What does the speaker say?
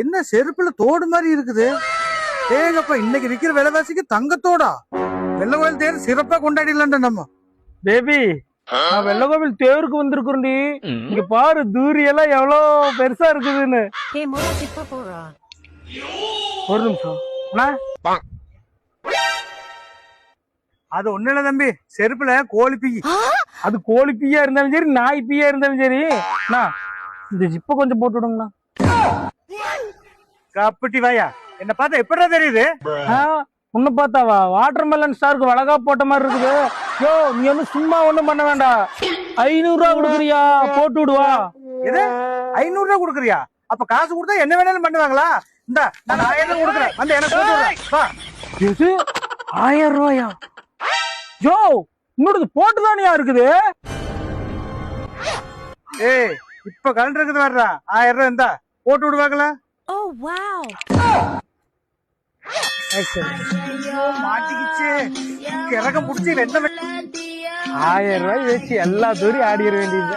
என்ன செருப்புல தோடு மாதிரி இருக்குது. ஏங்கப்பா, இன்னைக்கு விக்கிற விலைவாசிக்கு தங்கத்தோடா? வெள்ள கோயில் தேர் சிறப்பா கொண்டாடிடலாம்டா நம்ம. பேபி, நான் வெள்ளகோவில் தேருக்கு வந்திருக்கிறேன்டி. இங்க பாரு தூரி எல்லாம் எவ்வளவு பெருசா இருக்குதுன்னு. ஒரு நிமிஷம் அண்ணா. அது ஒண்ணு இல்ல தம்பி, செருப்புல கோழி பீ. அது கோழி பீயா இருந்தாலும் சரி, நாய் பீயா இருந்தாலும் சரி, அண்ணா இந்த ஜிப்ப கொஞ்சம் போட்டு விடுங்கண்ணா. கப்பட்டி வாயா, என்ன பார்த்தா எப்படா தெரியுது? உன்ன பார்த்தாவா? வாட்டர் மெலன் ஸ்டாருக்கு வளகா போட்ட மாதிரி இருக்குது. யோ, நீ வந்து சும்மா ஒண்ணும் பண்ண வேண்டாம். 500 ரூபா கொடுக்குறியா? போட்டு விடுவா. எது 500 ரூபா கொடுக்குறியா? அப்ப காசு கொடுத்தா என்ன வேணாலும் பண்ணுவாங்களா? இந்த நான் 1000 ரூபா கொடுக்குறேன், வந்து எனக்கு போட்டு விடுறேன். வா. எது 1000 ரூபாயா? யோ, இன்னொரு போட்டுதானியா இருக்குது. ஏய், இப்ப கலண்டு இருக்குது வர்றா. 1000 ரூபா இருந்தா போட்டு விடுவாங்களா? மாட்டிக்கிச்சு, இறக்க முடிச்சு என்ன 1000 ரூபாய் வச்சு எல்லா தூரம் ஆடிட வேண்டியது.